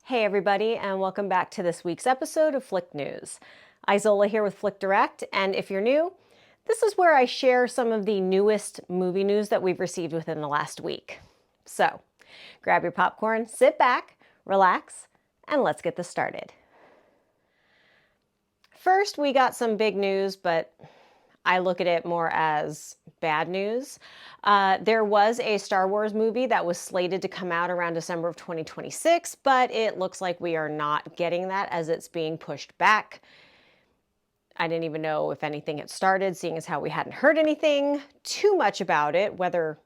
Hey everybody, and welcome back to this week's episode of Flick News. Izola here with Flick Direct, and if you're new, this is where I share some of the newest movie news that we've received within the last week. So, grab your popcorn, sit back, relax, and let's get this started. First, we got some big news, but I look at it more as bad news. There was a Star Wars movie that was slated to come out around December of 2026, but it looks like we are not getting that as it's being pushed back. I didn't even know if anything had started, seeing as how we hadn't heard anything too much about it, whether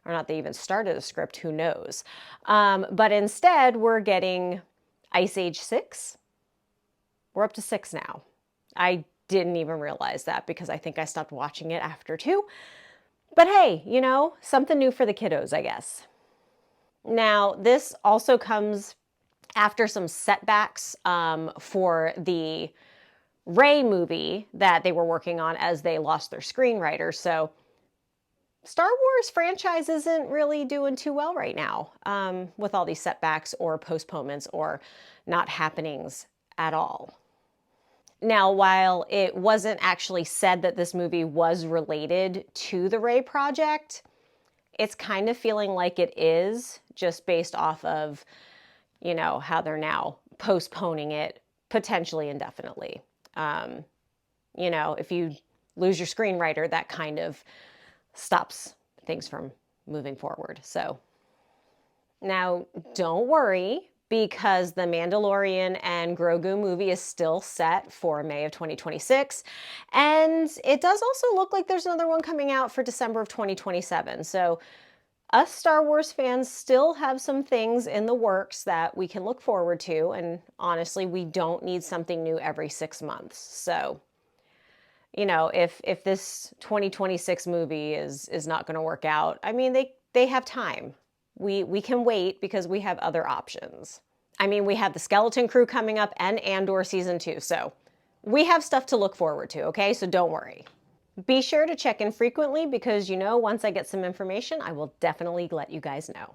or not they even started a script, who knows. But instead, we're getting Ice Age 6. We're up to 6 now. I didn't even realize that because I think I stopped watching it after 2. But hey, you know, something new for the kiddos, I guess. Now, this also comes after some setbacks for the Rey movie that they were working on as they lost their screenwriter. So Star Wars franchise isn't really doing too well right now with all these setbacks or postponements or not happenings at all. Now, while it wasn't actually said that this movie was related to the Rey project, it's kind of feeling like it is, just based off of, you know, how they're now postponing it potentially indefinitely. You know, if you lose your screenwriter, that kind of stops things from moving forward. So now don't worry, because the Mandalorian and Grogu movie is still set for May of 2026. And it does also look like there's another one coming out for December of 2027. So us Star Wars fans still have some things in the works that we can look forward to. And honestly, we don't need something new every 6 months. So, you know, if this 2026 movie is not going to work out, I mean, they have time. We can wait because we have other options. I mean, we have the Skeleton Crew coming up and Andor Season 2, so we have stuff to look forward to, okay? So don't worry. Be sure to check in frequently because, you know, once I get some information, I will definitely let you guys know.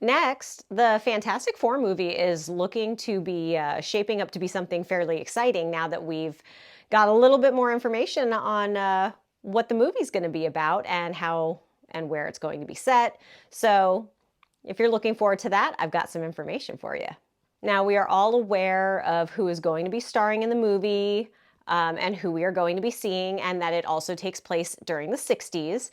Next, the Fantastic Four movie is looking to be shaping up to be something fairly exciting now that we've got a little bit more information on what the movie's going to be about and how and where it's going to be set. So if you're looking forward to that, I've got some information for you. Now, we are all aware of who is going to be starring in the movie and who we are going to be seeing, and that it also takes place during the 60s,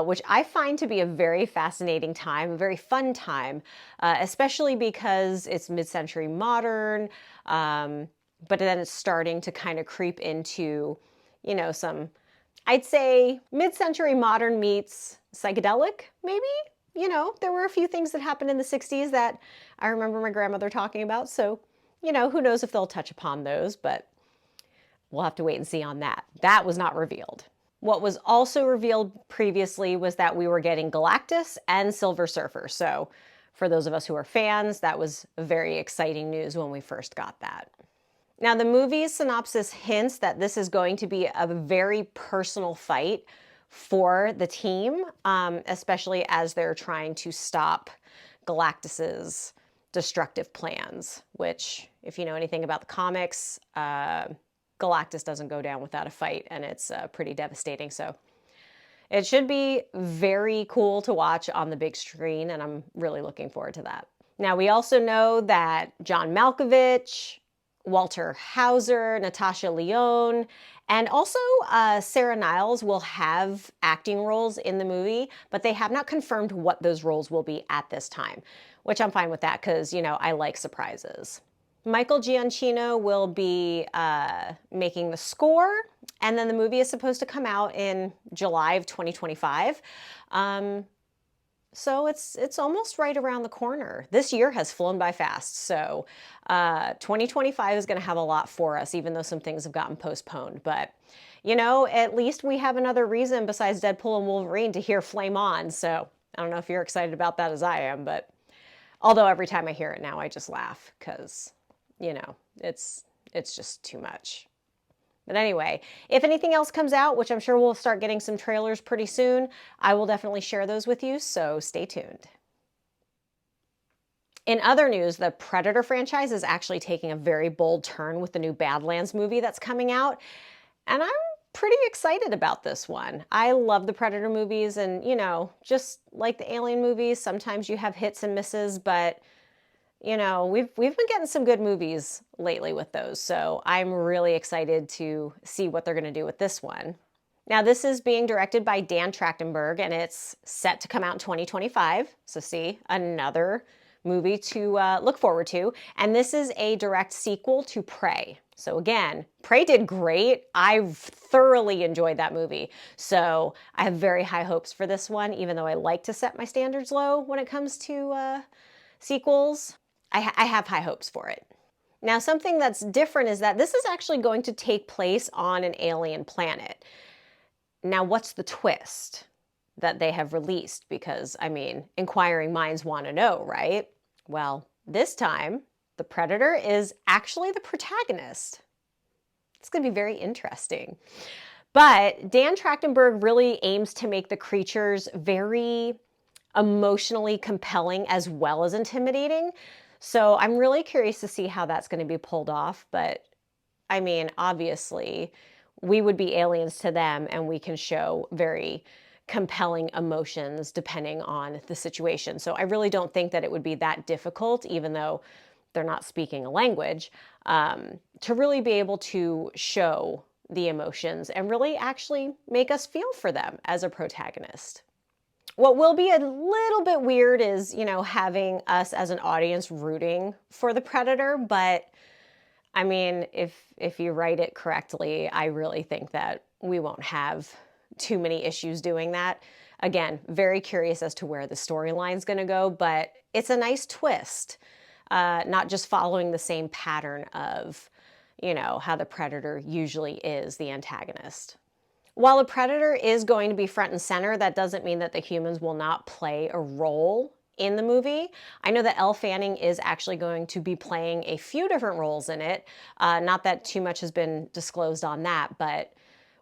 which I find to be a very fascinating time, a very fun time, especially because it's mid-century modern, but then it's starting to kind of creep into, you know, some, I'd say mid-century modern meets psychedelic, maybe? You know, there were a few things that happened in the 60s that I remember my grandmother talking about. So, you know, who knows if they'll touch upon those, but we'll have to wait and see on that. That was not revealed. What was also revealed previously was that we were getting Galactus and Silver Surfer. So for those of us who are fans, that was very exciting news when we first got that. Now, the movie's synopsis hints that this is going to be a very personal fight for the team, especially as they're trying to stop Galactus's destructive plans, which, if you know anything about the comics, Galactus doesn't go down without a fight, and it's pretty devastating. So it should be very cool to watch on the big screen, and I'm really looking forward to that. Now, we also know that John Malkovich, Walter Hauser, Natasha Lyonne, and also Sarah Niles will have acting roles in the movie, but they have not confirmed what those roles will be at this time, which I'm fine with that because, you know, I like surprises. Michael Giacchino will be making the score, and then the movie is supposed to come out in July of 2025. So it's almost right around the corner. This year has flown by fast, so 2025 is going to have a lot for us, even though some things have gotten postponed. But, you know, at least we have another reason besides Deadpool and Wolverine to hear Flame On. So I don't know if you're excited about that as I am, but although every time I hear it now, I just laugh because, you know, it's just too much. But anyway, if anything else comes out, which I'm sure we'll start getting some trailers pretty soon, I will definitely share those with you, so stay tuned. In other news, the Predator franchise is actually taking a very bold turn with the new Badlands movie that's coming out. And I'm pretty excited about this one. I love the Predator movies, and, you know, just like the Alien movies, sometimes you have hits and misses, but, you know, we've been getting some good movies lately with those. So I'm really excited to see what they're going to do with this one. Now, this is being directed by Dan Trachtenberg, and it's set to come out in 2025. So see, another movie to look forward to. And this is a direct sequel to Prey. So again, Prey did great. I thoroughly enjoyed that movie. So I have very high hopes for this one, even though I like to set my standards low when it comes to sequels. I have high hopes for it. Now, something that's different is that this is actually going to take place on an alien planet. Now, what's the twist that they have released? Because, I mean, inquiring minds want to know, right? Well, this time, the Predator is actually the protagonist. It's going to be very interesting. But Dan Trachtenberg really aims to make the creatures very emotionally compelling as well as intimidating. So I'm really curious to see how that's going to be pulled off. But, I mean, obviously, we would be aliens to them, and we can show very compelling emotions depending on the situation. So I really don't think that it would be that difficult, even though they're not speaking a language, to really be able to show the emotions and really actually make us feel for them as a protagonist. What will be a little bit weird is, you know, having us as an audience rooting for the Predator, but I mean, if you write it correctly, I really think that we won't have too many issues doing that. Again, very curious as to where the storyline's going to go, but it's a nice twist, not just following the same pattern of, you know, how the Predator usually is the antagonist. While a Predator is going to be front and center, that doesn't mean that the humans will not play a role in the movie. I know that Elle Fanning is actually going to be playing a few different roles in it. Not that too much has been disclosed on that, but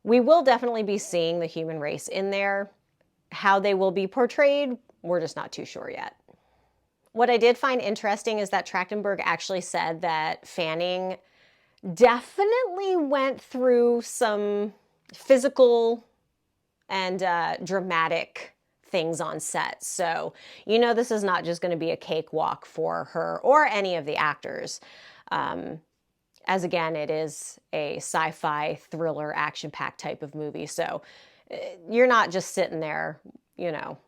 we will definitely be seeing the human race in there. How they will be portrayed, we're just not too sure yet. What I did find interesting is that Trachtenberg actually said that Fanning definitely went through some physical and dramatic things on set. So, you know, this is not just going to be a cakewalk for her or any of the actors. As again, it is a sci-fi thriller action-packed type of movie. So you're not just sitting there, you know,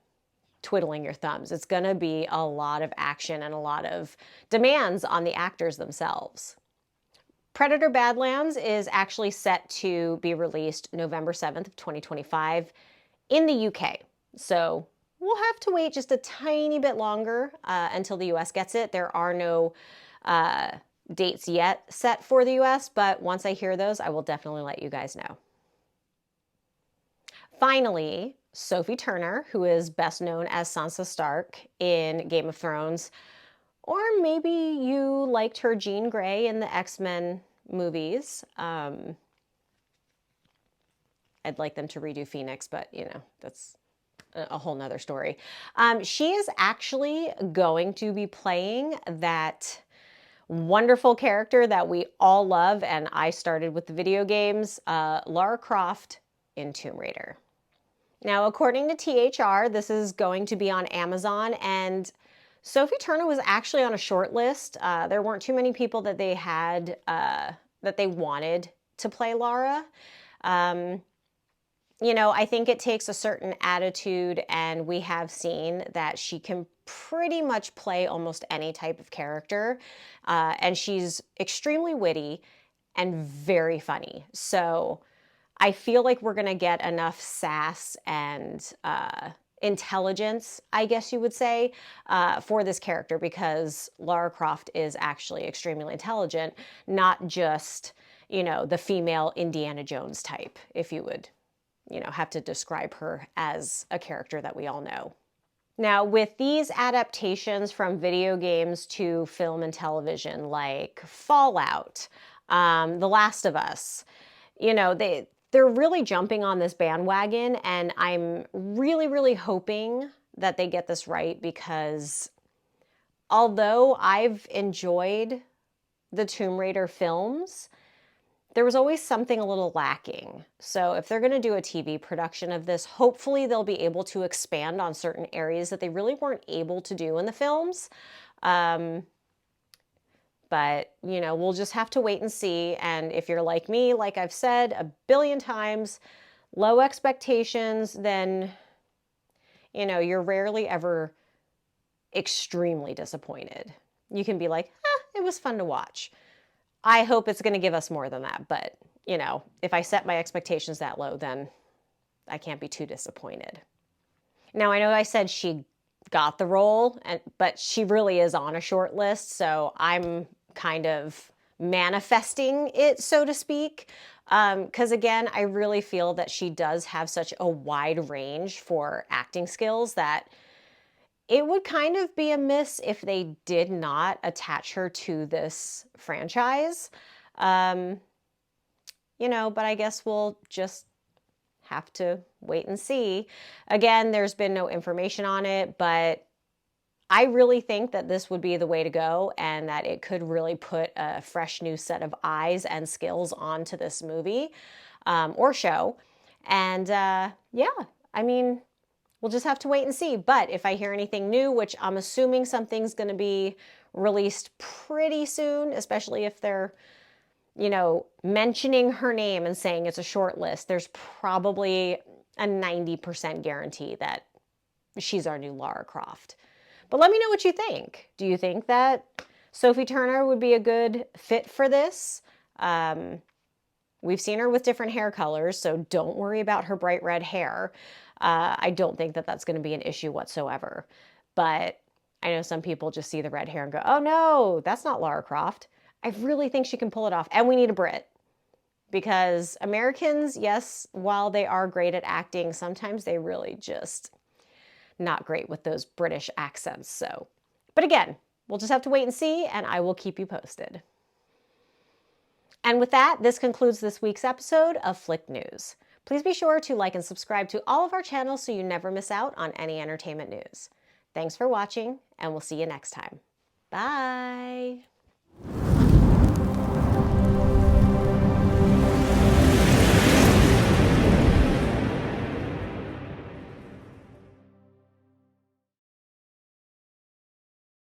twiddling your thumbs. It's going to be a lot of action and a lot of demands on the actors themselves. Predator Badlands is actually set to be released November 7th of 2025 in the UK. So we'll have to wait just a tiny bit longer until the US gets it. There are no dates yet set for the US, but once I hear those, I will definitely let you guys know. Finally, Sophie Turner, who is best known as Sansa Stark in Game of Thrones, or maybe you liked her Jean Grey in the X-Men movies. I'd like them to redo Phoenix, but you know, that's a whole nother story. She is actually going to be playing that wonderful character that we all love, and I started with the video games, Lara Croft in Tomb Raider. Now, according to THR, this is going to be on Amazon, and Sophie Turner was actually on a short list. There weren't too many people that they had, that they wanted to play Lara. You know, I think it takes a certain attitude, and we have seen that she can pretty much play almost any type of character. And she's extremely witty and very funny. So I feel like we're going to get enough sass and intelligence, I guess you would say, for this character, because Lara Croft is actually extremely intelligent, not just, you know, the female Indiana Jones type, if you would, you know, have to describe her as a character that we all know. Now, with these adaptations from video games to film and television, like Fallout, The Last of Us, you know, they're really jumping on this bandwagon, and I'm really, really hoping that they get this right, because although I've enjoyed the Tomb Raider films, there was always something a little lacking. So if they're going to do a TV production of this, hopefully they'll be able to expand on certain areas that they really weren't able to do in the films. But, you know, we'll just have to wait and see. And if you're like me, like I've said a billion times, low expectations, then, you know, you're rarely ever extremely disappointed. You can be like, it was fun to watch. I hope it's going to give us more than that. But, you know, if I set my expectations that low, then I can't be too disappointed. Now, I know I said she got the role, but she really is on a short list. So I'm kind of manifesting it, so to speak. Because again, I really feel that she does have such a wide range for acting skills that it would kind of be a miss if they did not attach her to this franchise. You know, but I guess we'll just have to wait and see. Again, there's been no information on it, but I really think that this would be the way to go and that it could really put a fresh new set of eyes and skills onto this movie or show. And yeah, I mean, we'll just have to wait and see. But if I hear anything new, which I'm assuming something's going to be released pretty soon, especially if they're, you know, mentioning her name and saying it's a short list, there's probably a 90% guarantee that she's our new Lara Croft. But let me know what you think. Do you think that Sophie Turner would be a good fit for this? We've seen her with different hair colors, so don't worry about her bright red hair. I don't think that that's going to be an issue whatsoever. But I know some people just see the red hair and go, oh no, that's not Lara Croft. I really think she can pull it off. And we need a Brit. Because Americans, yes, while they are great at acting, sometimes they really just not great with those British accents. So, but again, we'll just have to wait and see, and I will keep you posted. And with that, this concludes this week's episode of Flick News. Please be sure to like and subscribe to all of our channels so you never miss out on any entertainment news. Thanks for watching, and we'll see you next time. Bye!